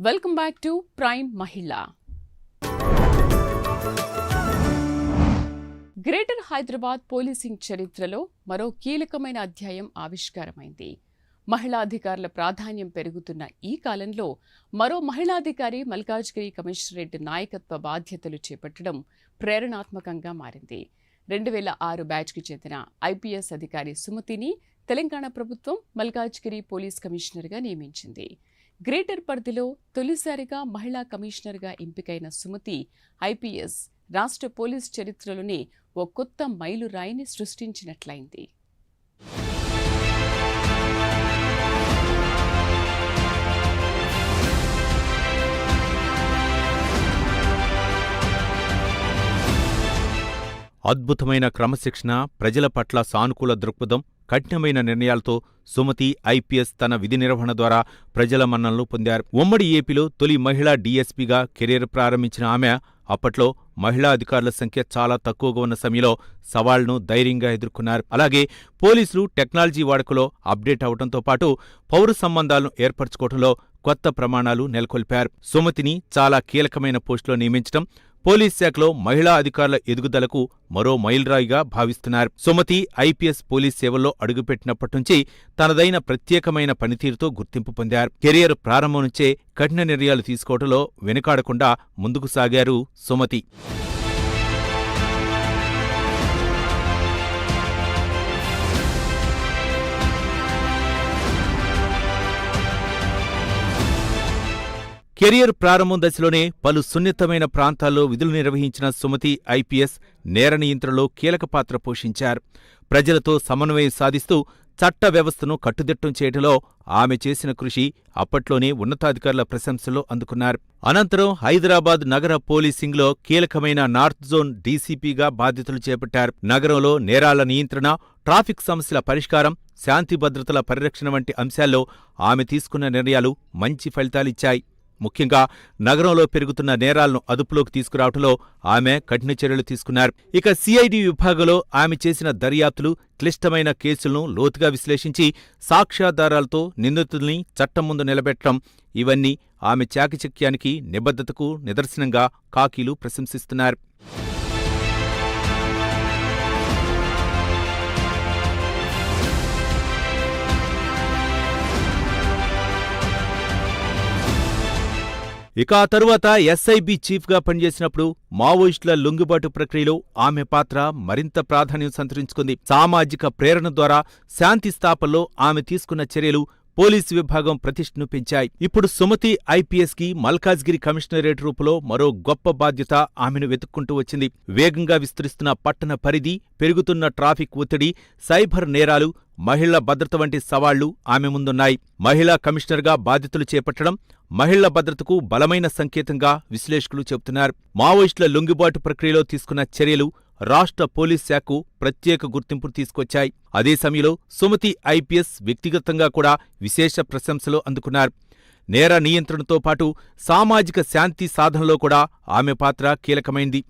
Welcome back to prime మహిళ. Greater Hyderabad policing చరిత్రలో మరో కీలకమైన అధ్యాయం ఆవిష్కారమైంది. మహిళాధికారుల ప్రాధాన్యం పెరుగుతున్న ఈ కాలంలో మరో మహిళాధికారి మల్కాజ్గిరి కమిషనరేట్ నాయకత్వ బాధ్యతలు చేపట్టడం ప్రేరణాత్మకంగా మారింది. 2006 బ్యాచ్కి చెందిన ఐపీఎస్ అధికారి సుమతిని తెలంగాణ ప్రభుత్వం మల్కాజ్గిరి పోలీస్ కమిషనర్గా నియమించింది. గ్రేటర్ పరిధిలో తొలిసారిగా మహిళా కమిషనర్గా ఎంపికైన సుమతి ఐపీఎస్ రాష్ట్ర పోలీస్ చరిత్రలోనే ఓ కొత్త మైలురాయిని సృష్టించినట్లయింది. అద్భుతమైన క్రమశిక్షణ, ప్రజల పట్ల సానుకూల దృక్పథం, కఠినమైన నిర్ణయాలతో సుమతి ఐపీఎస్ తన విధి నిర్వహణ ద్వారా ప్రజల మన్ననలు పొందారు. ఉమ్మడి ఏపీలో తొలి మహిళా డీఎస్పీగా కెరీర్ ప్రారంభించిన ఆమె అప్పట్లో మహిళా అధికారుల సంఖ్య చాలా తక్కువగా ఉన్న సమయంలో సవాళ్లను ధైర్యంగా ఎదుర్కొన్నారు. అలాగే పోలీసులు టెక్నాలజీ వాడుకలో అప్డేట్ అవడంతో పాటు పౌర సంబంధాలను ఏర్పరచుకోవడంలో కొత్త ప్రమాణాలు నెలకొల్పారు. సుమతిని చాలా కీలకమైన పోస్టులో నియమించడం పోలీస్ శాఖలో మహిళా అధికారుల ఎదుగుదలకు మరో మైలురాయిగా భావిస్తున్నారు. సుమతి ఐపీఎస్ పోలీస్ సేవల్లో అడుగుపెట్టినప్పటి నుంచి తనదైన ప్రత్యేకమైన పనితీరుతో గుర్తింపు పొందారు. కెరియర్ ప్రారంభం నుంచే కఠిన నిర్ణయాలు తీసుకోవడంలో వెనుకాడకుండా ముందుకు సాగారు సుమతి. కెరియర్ ప్రారంభం దశలోనే పలు సున్నితమైన ప్రాంతాల్లో విధులు నిర్వహించిన సుమతి ఐపీఎస్ నేర నియంత్రణలో కీలక పాత్ర పోషించారు. ప్రజలతో సమన్వయం సాధిస్తూ చట్ట వ్యవస్థను కట్టుదిట్టం చేయడంలో ఆమె చేసిన కృషి అప్పట్లోనే ఉన్నతాధికారుల ప్రశంసలు అందుకున్నారు. అనంతరం హైదరాబాద్ నగర పోలీసింగ్లో కీలకమైన నార్త్ జోన్ డీసీపీగా బాధ్యతలు చేపట్టారు. నగరంలో నేరాల నియంత్రణ, ట్రాఫిక్ సమస్యల పరిష్కారం, శాంతి భద్రతల పరిరక్షణ వంటి అంశాల్లో ఆమె తీసుకున్న నిర్ణయాలు మంచి ఫలితాలిచ్చాయి. ముఖ్యంగా నగరంలో పెరుగుతున్న నేరాలను అదుపులోకి తీసుకురావడంలో ఆమె కఠిన చర్యలు తీసుకున్నారు. ఇక సిఐడి విభాగంలో ఆమె చేసిన దర్యాప్తులు, క్లిష్టమైన కేసులను లోతుగా విశ్లేషించి సాక్ష్యాధారాలతో నిందితుల్ని చట్టం ముందు నిలబెట్టడం, ఇవన్నీ ఆమె చాకచక్యానికి, నిబద్ధతకు నిదర్శనంగా కాకీలు ప్రశంసిస్తున్నారు. ఇక ఆ తరువాత ఎస్ఐబి చీఫ్గా పనిచేసినప్పుడు మావోయిస్టుల లొంగుబాటు ప్రక్రియలో ఆమె పాత్ర మరింత ప్రాధాన్యం సంతరించుకుంది. సామాజిక ప్రేరణ ద్వారా శాంతి స్థాపనలో ఆమె తీసుకున్న చర్యలు పోలీసు విభాగం ప్రతిష్టను పెంచాయి. ఇప్పుడు సుమతి ఐపీఎస్కి మల్కాజ్గిరి కమిషనరేట్ రూపులో మరో గొప్ప బాధ్యత ఆమెను వెతుక్కుంటూ వచ్చింది. వేగంగా విస్తరిస్తున్న పట్టణ పరిధి, పెరుగుతున్న ట్రాఫిక్ ఒత్తిడి, సైబర్ నేరాలు, మహిళల భద్రత వంటి సవాళ్లు ఆమె ముందున్నాయి. మహిళా కమిషనర్గా బాధ్యతలు చేపట్టడం మహిళల భద్రతకు బలమైన సంకేతంగా విశ్లేషకులు చెబుతున్నారు. మావోయిస్టుల లొంగుబాటు ప్రక్రియలో తీసుకున్న చర్యలు రాష్ట్ర పోలీస్ శాఖకు ప్రత్యేక గుర్తింపు తీసుకొచ్చాయి. అదే సమయంలో సుమతి ఐపీఎస్ వ్యక్తిగతంగా కూడా విశేష ప్రశంసలు అందుకున్నారు. నేర నియంత్రణతో పాటు సామాజిక శాంతి సాధనలో కూడా ఆమె పాత్ర కీలకమైంది.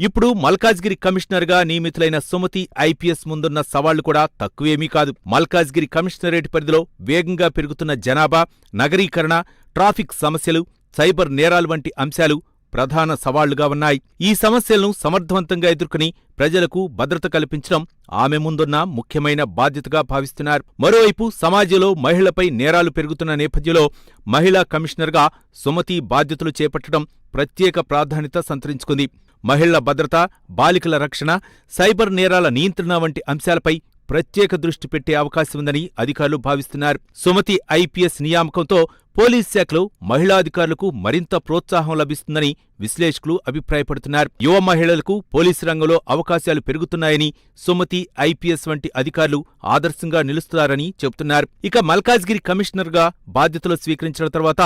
ఇప్పుడు మల్కాజ్గిరి కమిషనర్గా నియమితులైన సుమతి ఐపీఎస్ ముందున్న సవాళ్లు కూడా తక్కువేమీ కాదు. మల్కాజ్గిరి కమిషనరేట్ పరిధిలో వేగంగా పెరుగుతున్న జనాభా, నగరీకరణ, ట్రాఫిక్ సమస్యలు, సైబర్ నేరాలు వంటి అంశాలు ప్రధాన సవాళ్లుగా ఉన్నాయి. ఈ సమస్యలను సమర్థవంతంగా ఎదుర్కొని ప్రజలకు భద్రత కల్పించడం ఆమె ముందున్న ముఖ్యమైన బాధ్యతగా భావిస్తున్నారు. మరోవైపు సమాజంలో మహిళలపై నేరాలు పెరుగుతున్న నేపథ్యంలో మహిళా కమిషనర్గా సుమతి బాధ్యతలు చేపట్టడం ప్రత్యేక ప్రాధాన్యత సంతరించుకుంది. మహిళల భద్రత, బాలికల రక్షణ, సైబర్ నేరాల నియంత్రణ వంటి అంశాలపై ప్రత్యేక దృష్టి పెట్టే అవకాశం ఉందని అధికారులు భావిస్తున్నారు. సుమతి ఐపీఎస్ నియామకంతో పోలీస్ శాఖలో మహిళాధికారులకు మరింత ప్రోత్సాహం లభిస్తుందని విశ్లేషకులు అభిప్రాయపడుతున్నారు. యువ మహిళలకు పోలీసు రంగంలో అవకాశాలు పెరుగుతున్నాయని, సుమతి ఐపీఎస్ వంటి అధికారులు ఆదర్శంగా నిలుస్తున్నారని చెబుతున్నారు. ఇక మల్కాజ్గిరి కమిషనర్గా బాధ్యతలు స్వీకరించిన తర్వాత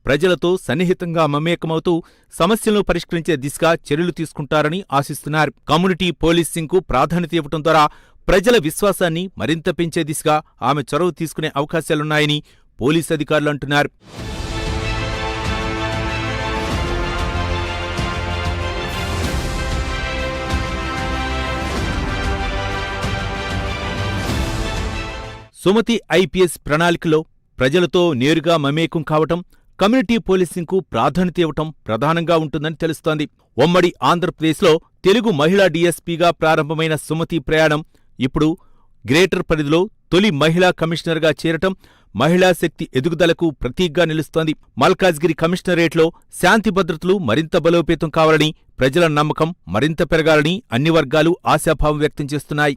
ప్రజలతో సన్నిహితంగా మమేకమవుతూ సమస్యలను పరిష్కరించే దిశగా చర్యలు తీసుకుంటారని ఆశిస్తున్నారు. కమ్యూనిటీ పోలీసింగ్కు ప్రాధాన్యత ఇవ్వడం ద్వారా ప్రజల విశ్వాసాన్ని మరింత పెంచే దిశగా ఆమె చొరవ తీసుకునే అవకాశాలున్నాయని పోలీసు అధికారులు అంటున్నారు. సుమతి ఐపీఎస్ ప్రణాళికలో ప్రజలతో నేరుగా మమేకం కావటం, కమ్యూనిటీ పోలీసింగ్కు ప్రాధాన్యత ఇవ్వటం ప్రధానంగా ఉంటుందని తెలుస్తోంది. ఉమ్మడి ఆంధ్రప్రదేశ్లో తెలుగు మహిళా డీఎస్పీగా ప్రారంభమైన సుమతి ప్రయాణం ఇప్పుడు గ్రేటర్ పరిధిలో తొలి మహిళా కమిషనర్గా చేరటం మహిళా శక్తి ఎదుగుదలకు ప్రతీకగా నిలుస్తోంది. మల్కాజ్గిరి కమిషనరేట్లో శాంతి భద్రతలు మరింత బలోపేతం కావాలని, ప్రజల నమ్మకం మరింత పెరగాలని అన్ని వర్గాలు ఆశాభావం వ్యక్తం చేస్తున్నాయి.